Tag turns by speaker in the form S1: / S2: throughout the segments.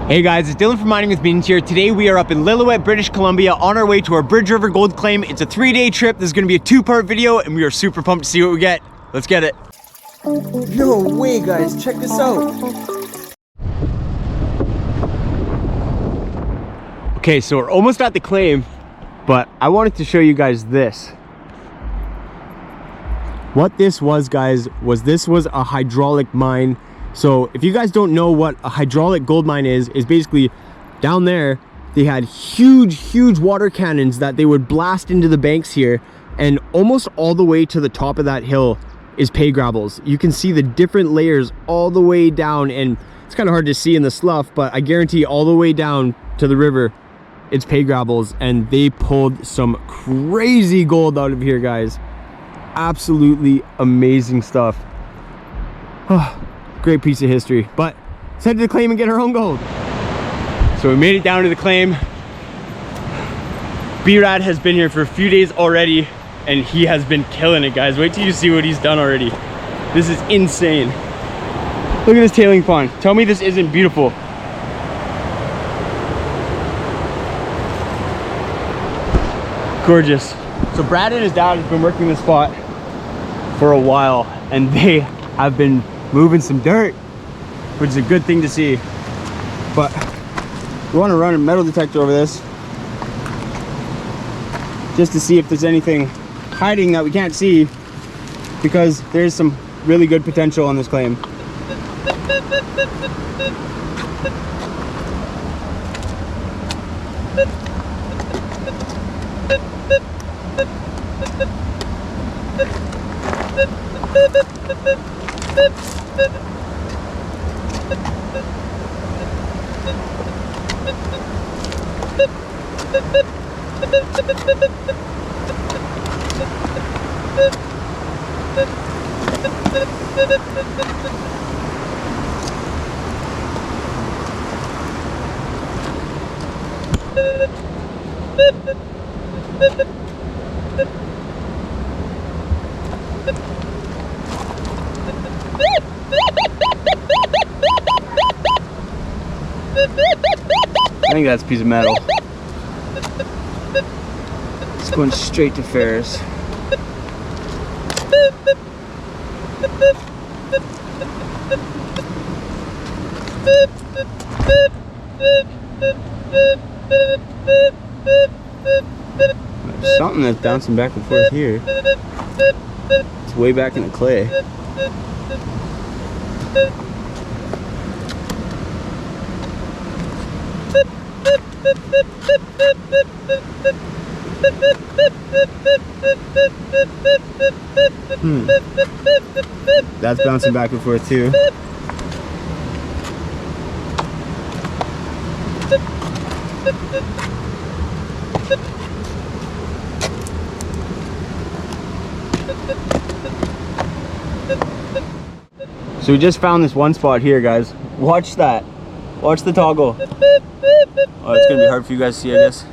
S1: Hey guys, it's Dylan from Mining with Beans here. Today we are up in Lillooet, British Columbia on our way to our Bridge River gold claim. It's a 3-day trip. This is gonna be a 2-part video and we are super pumped to see what we get. Let's get it.
S2: No way guys, check this out.
S1: Okay, so we're almost at the claim, but I wanted to show you guys this. What this was, guys, this was a hydraulic mine. So if you guys don't know what a hydraulic gold mine is basically down there, they had huge water cannons that they would blast into the banks here, and almost all the way to the top of that hill is pay gravels. You can see the different layers all the way down, and it's kind of hard to see in the slough, but I guarantee all the way down to the river, it's pay gravels, and they pulled some crazy gold out of here, guys. Absolutely amazing stuff. Oh, great piece of history. But let's head to the claim and get our own gold. So we made it down to the claim. B-rad has been here for a few days already and he has been killing it, guys. Wait till you see what he's done already. This is insane. Look at this tailing pond. Tell me this isn't beautiful. Gorgeous. So Brad and his dad have been working this spot for a while and they have been moving some dirt, which is a good thing to see. But we want to run a metal detector over this just to see if there's anything hiding that we can't see, because there's some really good potential on this claim. I think that's a piece of metal. It's going straight to Ferris. There's something that's bouncing back and forth here. It's way back in the clay. That's bouncing back and forth too. So we just found this one spot here, guys. Watch that. Watch the toggle. Oh, it's gonna be hard for you guys to see, I guess.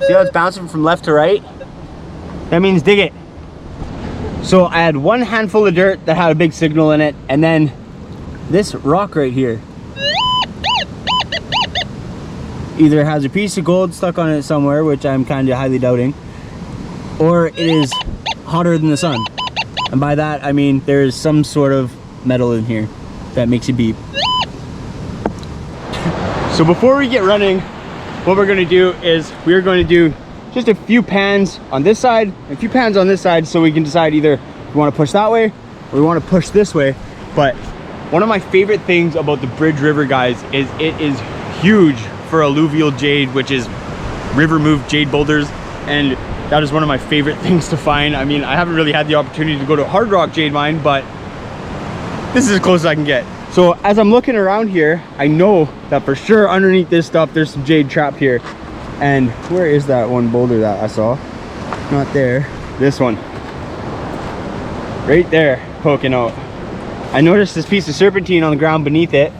S1: See how it's bouncing from left to right? That means dig it. So I had one handful of dirt that had a big signal in it, and then this rock right here either has a piece of gold stuck on it somewhere, which I'm kind of highly doubting, or it is hotter than the sun. And by that I mean there's some sort of metal in here that makes it beep. So before we get running, what we're going to do is we're going to do just a few pans on this side and a few pans on this side, so we can decide either we want to push that way or we want to push this way. But one of my favorite things about the Bridge River, guys, is it is huge for alluvial jade, which is river moved jade boulders, and that is one of my favorite things to find. I mean, I haven't really had the opportunity to go to a hard rock jade mine, but this is as close as I can get. So as I'm looking around here, I know that for sure underneath this stuff there's some jade trapped here. And where is that one boulder that I saw? Not there. This one. Right there, poking out. I noticed this piece of serpentine on the ground beneath it,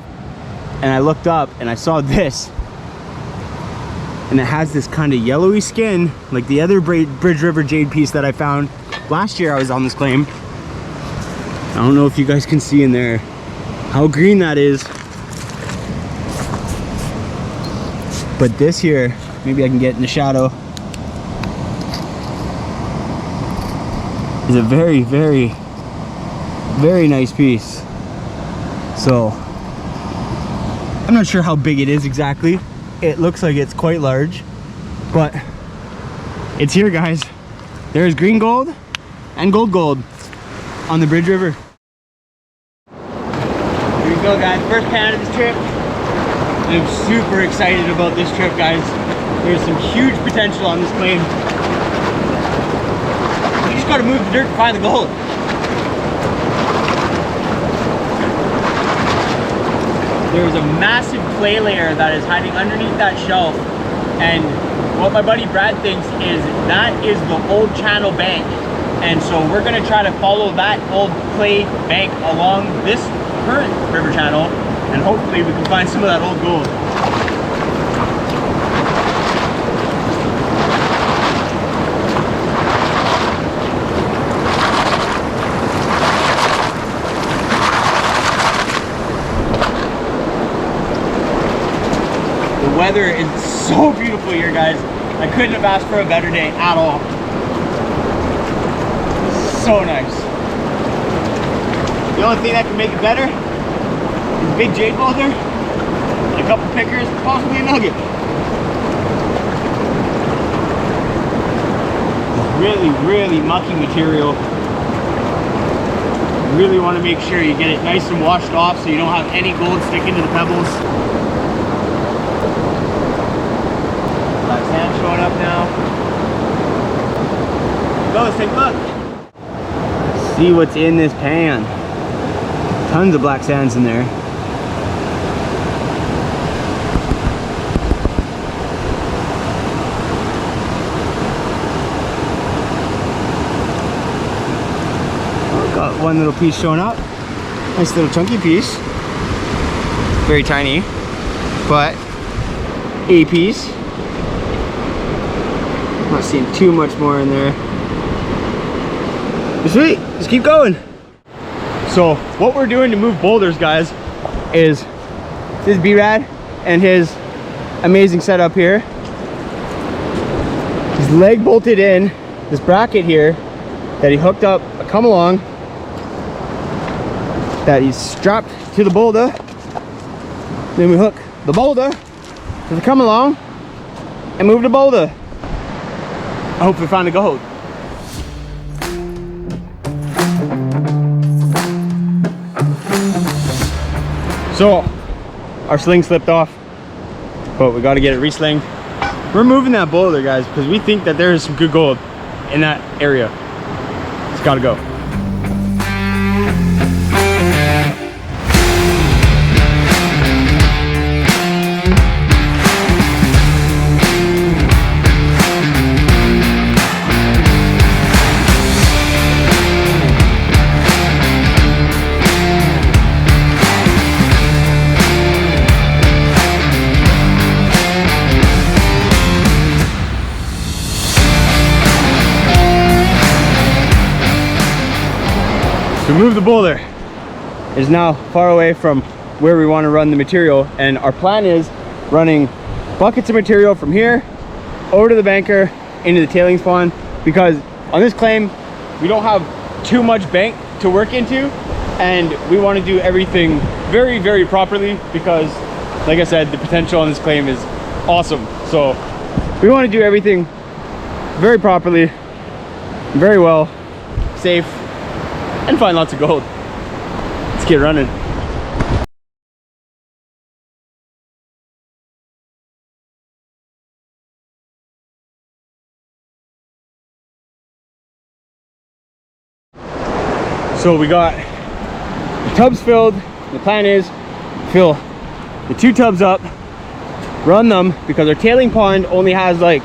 S1: and I looked up and I saw this. And it has this kind of yellowy skin, like the other Bridge River jade piece that I found, last year I was on this claim. I don't know if you guys can see in there how green that is. But this here, maybe I can get in the shadow, is a very, very, very nice piece. So I'm not sure how big it is exactly. It looks like it's quite large, but it's here, guys. There's green gold and gold on the Bridge River. Here we go, guys. First pan of this trip. I'm super excited about this trip, guys. There's some huge potential on this claim. You just gotta move the dirt to find the gold. There's a massive clay layer that is hiding underneath that shelf, and what my buddy Brad thinks is that is the old channel bank, and so we're gonna try to follow that old clay bank along this current river channel, and hopefully we can find some of that old gold. The weather is so beautiful here, guys. I couldn't have asked for a better day at all. So nice. The only thing that can make it better is a big jade boulder, and a couple pickers, possibly a nugget. Really, really mucky material. You really want to make sure you get it nice and washed off so you don't have any gold sticking to the pebbles. Black sand showing up now. Go, let's take a look. See what's in this pan. Tons of black sands in there. Oh, got one little piece showing up. Nice little chunky piece. Very tiny, but a piece. Not seeing too much more in there. Sweet, just keep going. So what we're doing to move boulders, guys, is this B-rad and his amazing setup here. He's leg bolted in this bracket here that he hooked up a come along that he's strapped to the boulder. Then we hook the boulder to the come along and move the boulder. I hope we find the gold. So our sling slipped off, but we got to get it reslinged. We're moving that boulder, guys, because we think that there is some good gold in that area. It's got to go. To move the boulder is now far away from where we want to run the material, and our plan is running buckets of material from here over to the banker into the tailings pond, because on this claim we don't have too much bank to work into, and we want to do everything very, very properly, because like I said, the potential on this claim is awesome. So we want to do everything very properly, very well, safe, and find lots of gold. Let's get running. So we got the tubs filled. The plan is fill the 2 tubs up, run them, because our tailing pond only has like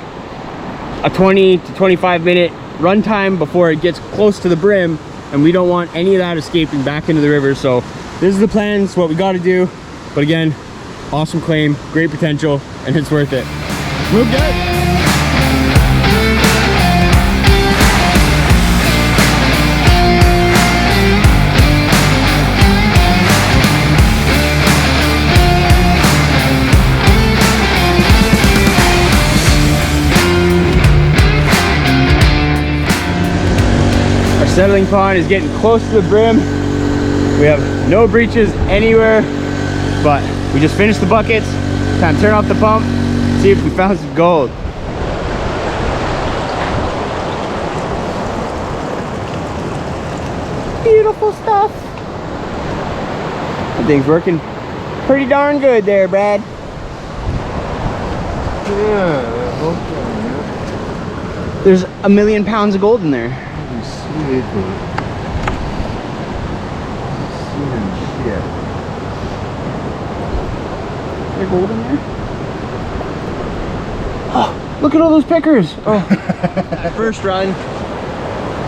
S1: a 20 to 25 minute run time before it gets close to the brim, and we don't want any of that escaping back into the river. So this is the plan, it's what we got to do. But again, awesome claim, great potential, and it's worth it. Move good. Our settling pond is getting close to the brim. We have no breaches anywhere, but we just finished the buckets. Time to turn off the pump, see if we found some gold. Beautiful stuff. That thing's working pretty darn good there, Brad.
S3: Yeah, I hope so.
S1: There's a million pounds of gold in there.
S3: Sweet. Shit.
S1: Is there gold in there? Oh, look at all those pickers. Oh. First run,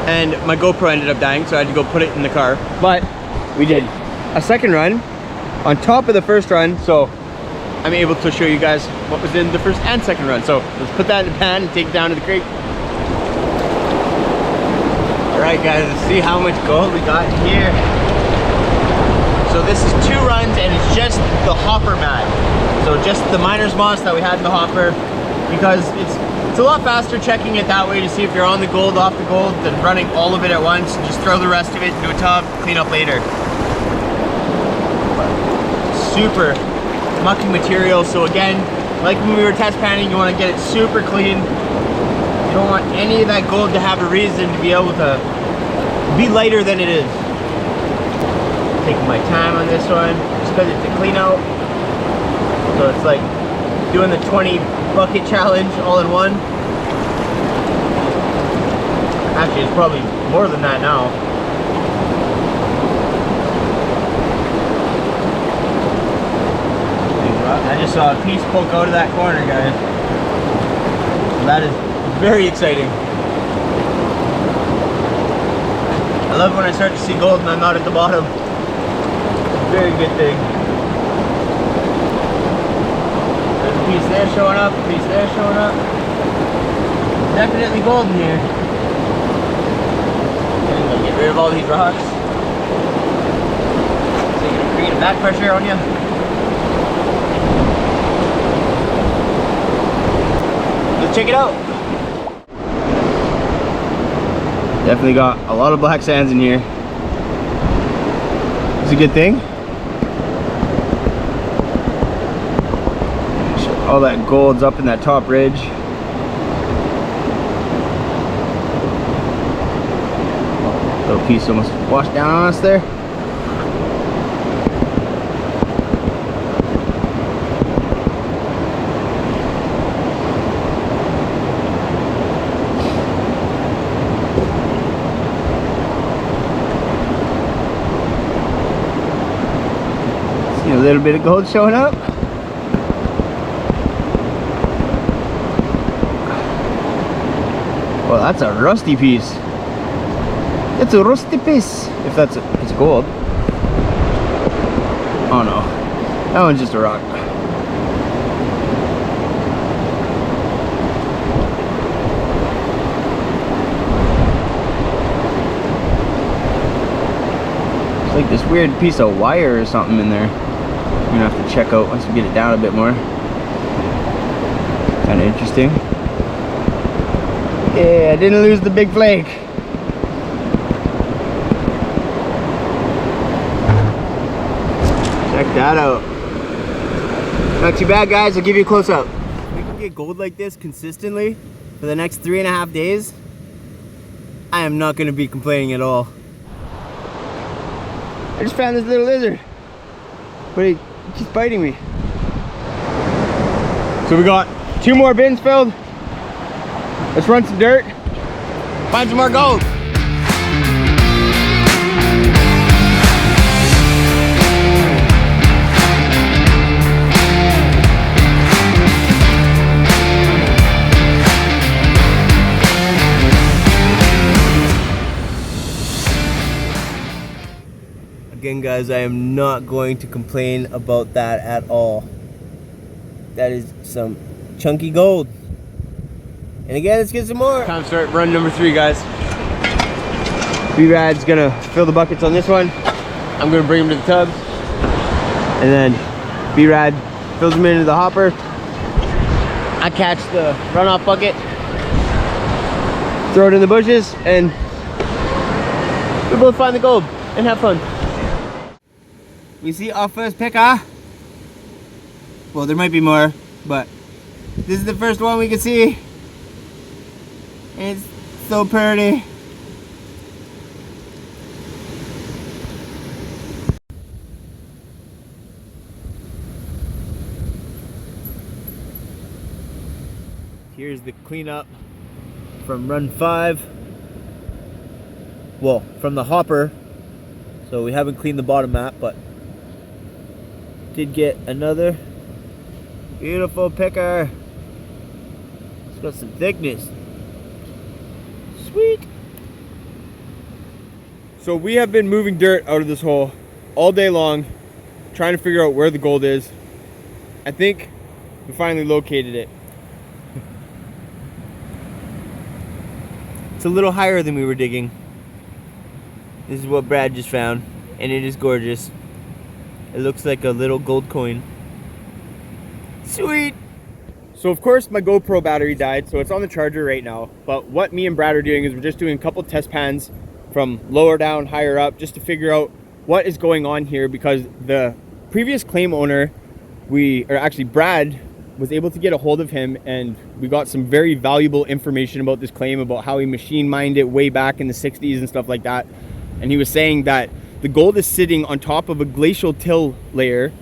S1: and my GoPro ended up dying, so I had to go put it in the car. But we did a second run on top of the first run, so I'm able to show you guys what was in the first and second run. So let's put that in the pan and take it down to the creek. All right, guys, let's see how much gold we got here. So this is 2 runs, and it's just the hopper mat. So just the miner's moss that we had in the hopper, because it's a lot faster checking it that way to see if you're on the gold, off the gold, than running all of it at once. Just throw the rest of it into a tub, clean up later. Super mucky material. So again, like when we were test panning, you want to get it super clean. You don't want any of that gold to have a reason to be able to be lighter than it is. Taking my time on this one, just because it's a clean out. So it's like doing the 20 bucket challenge all in one. Actually, it's probably more than that now. I just saw a piece poke out of that corner, guys. So that is very exciting. I love when I start to see gold and I'm not at the bottom. Very good thing. There's a piece there showing up, a piece there showing up. Definitely gold in here. And I'm gonna get rid of all these rocks. So you're gonna create a back pressure on you. Let's check it out. Definitely got a lot of black sands in here. It's a good thing. All that gold's up in that top ridge. Little piece almost washed down on us there. See a little bit of gold showing up. Well, that's a rusty piece. It's a rusty piece. If that's a piece of gold. Oh no, that one's just a rock. It's like this weird piece of wire or something in there. I'm gonna have to check out once we get it down a bit more. Kind of interesting. Yeah, I didn't lose the big flake. Check that out. Not too bad, guys. I'll give you a close-up. If we can get gold like this consistently for the next 3.5 days, I am not going to be complaining at all. I just found this little lizard, but he keeps biting me. So we got 2 more bins filled. Let's run some dirt, find some more gold. Again, guys, I am not going to complain about that at all. That is some chunky gold. And again, let's get some more. Time to start run number 3, guys. B-rad's gonna fill the buckets on this one. I'm gonna bring them to the tubs. And then B-rad fills them into the hopper. I catch the runoff bucket, throw it in the bushes, and We both find the gold and have fun. We see our first picker. Well, there might be more, but this is the first one we can see. It's so pretty. Here's the cleanup from run 5. Well, from the hopper. So we haven't cleaned the bottom mat, but did get another beautiful picker. It's got some thickness. Sweet. So we have been moving dirt out of this hole all day long, trying to figure out where the gold is. I think we finally located it. It's a little higher than we were digging. This is what Brad just found, and it is gorgeous. It looks like a little gold coin. Sweet! So of course my GoPro battery died, so it's on the charger right now. But what me and Brad are doing is we're just doing a couple test pans from lower down, higher up, just to figure out what is going on here, because the previous claim owner, Brad was able to get a hold of him, and we got some very valuable information about this claim, about how he machine mined it way back in the 60s and stuff like that. And he was saying that the gold is sitting on top of a glacial till layer,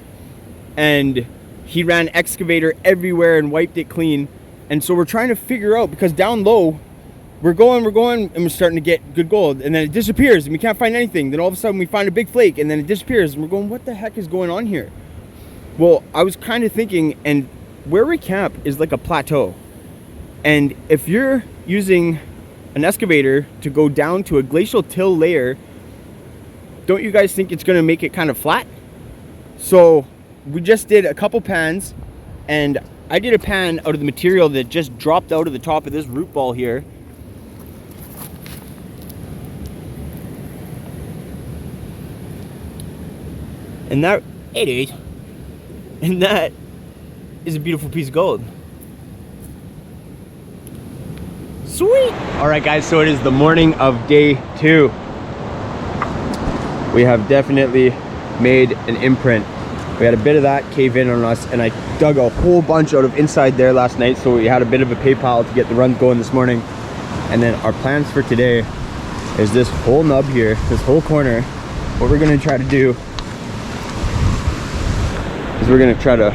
S1: and he ran excavator everywhere and wiped it clean. And so we're trying to figure out, because down low we're going and we're starting to get good gold, and then it disappears and we can't find anything. Then all of a sudden we find a big flake and then it disappears, and we're going, what the heck is going on here? Well, I was kind of thinking, and where we camp is like a plateau, and if you're using an excavator to go down to a glacial till layer, don't you guys think it's going to make it kind of flat? So we just did a couple pans, and I did a pan out of the material that just dropped out of the top of this root ball here. And that, it is. And that is a beautiful piece of gold. Sweet! Alright guys, so it is the morning of day 2. We have definitely made an imprint. We had a bit of that cave in on us, and I dug a whole bunch out of inside there last night, so we had a bit of a pay pile to get the runs going this morning. And then our plans for today is this whole nub here, this whole corner. What we're going to try to do is we're going to try to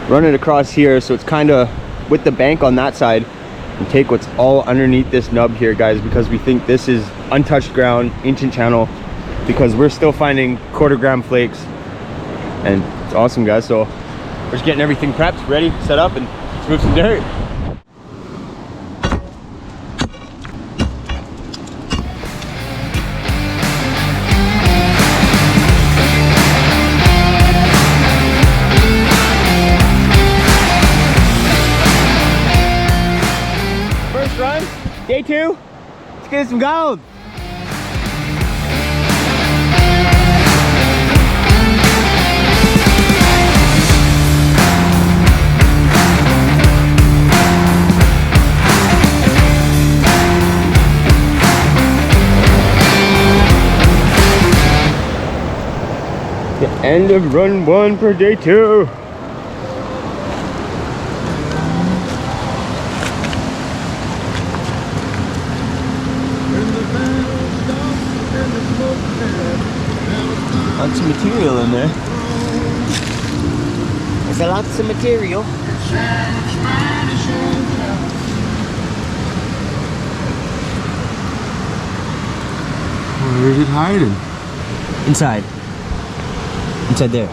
S1: run it across here, so it's kind of with the bank on that side, and take what's all underneath this nub here, guys, because we think this is untouched ground, ancient channel, because we're still finding 1/4 gram flakes, and it's awesome, guys. So we're just getting everything prepped, ready, set up, and let's move some dirt. First run, day 2, let's get some gold. The end of run 1 for day 2. Lots of material in there. There's a lots of material.
S3: Where is it hiding?
S1: Inside. Inside there.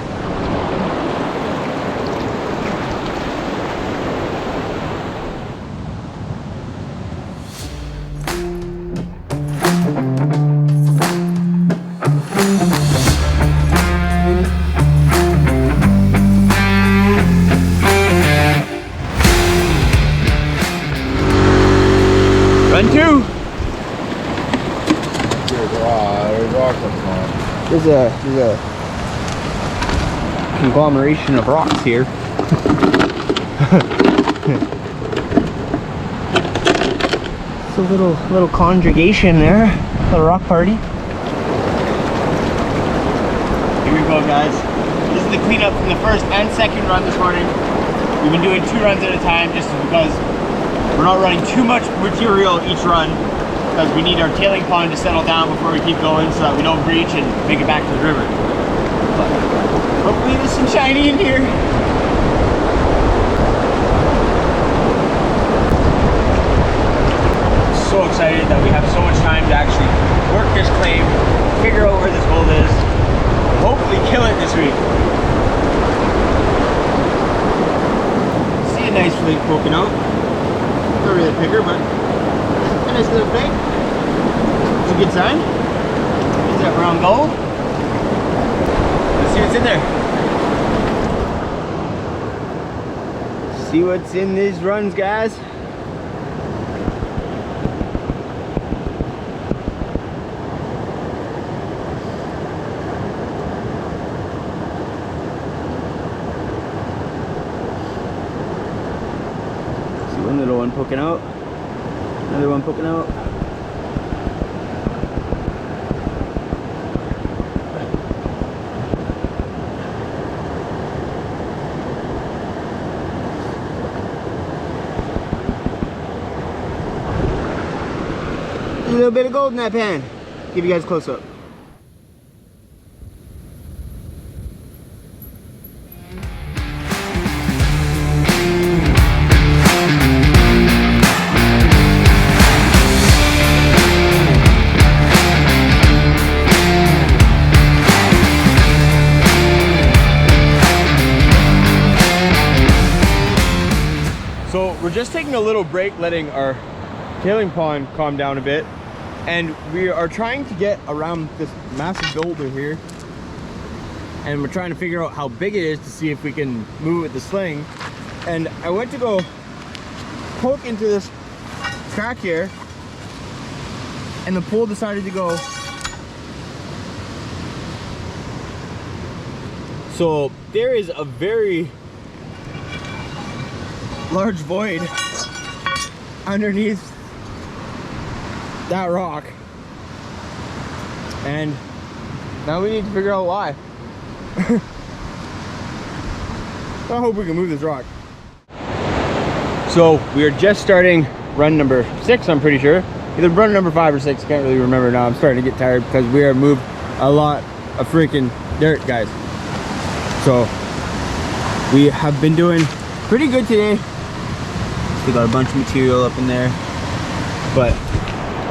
S1: Run 2. There's a conglomeration of rocks here. It's a little congregation there, a rock party. Here we go, guys. This is the cleanup from the first and second run this morning. We've been doing 2 runs at a time just because we're not running too much material each run, because we need our tailing pond to settle down before we keep going so that we don't breach and make it back to the river. But hopefully there's some shiny in here. So excited that we have so much time to actually work this claim, figure out where this gold is, and hopefully kill it this week. See a nice flake poking out. Not really a picker, but a nice little flake. It's a good sign. Is that brown gold? Let's see what's in there. See what's in these runs, guys. One little one poking out, another one poking out. A little bit of gold in that pan. Give you guys a close up. So we're just taking a little break, letting our tailing pond calm down a bit, and we are trying to get around this massive boulder here, and we're trying to figure out how big it is to see if we can move it with the sling. And I went to go poke into this crack here, and the pole decided to go. So there is a very large void underneath that rock, and now we need to figure out why. I hope we can move this rock. So we are just starting run number 6, I'm pretty sure. Either run number 5 or 6, can't really remember now. I'm starting to get tired because we have moved a lot of freaking dirt, guys. So we have been doing pretty good today. We got a bunch of material up in there, but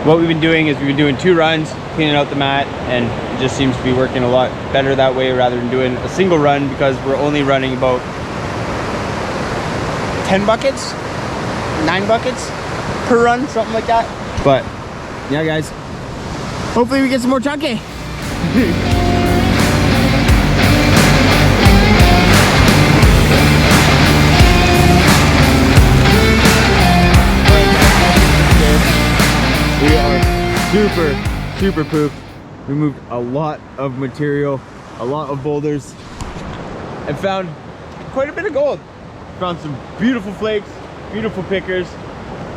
S1: what we've been doing is we've been doing 2 runs, cleaning out the mat, and it just seems to be working a lot better that way rather than doing a single run, because we're only running about 10 buckets, 9 buckets per run, something like that. But yeah, guys, hopefully we get some more chunky. We are super pooped. We moved a lot of material, a lot of boulders, and found quite a bit of gold. Found some beautiful flakes, beautiful pickers.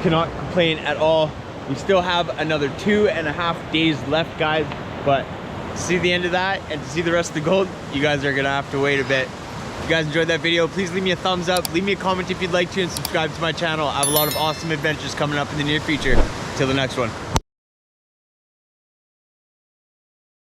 S1: Cannot complain at all. We still have another 2.5 days left, guys, but to see the end of that and to see the rest of the gold, you guys are gonna have to wait a bit. If you guys enjoyed that video, please leave me a thumbs up, leave me a comment if you'd like to, and subscribe to my channel. I have a lot of awesome adventures coming up in the near future. Till the next one.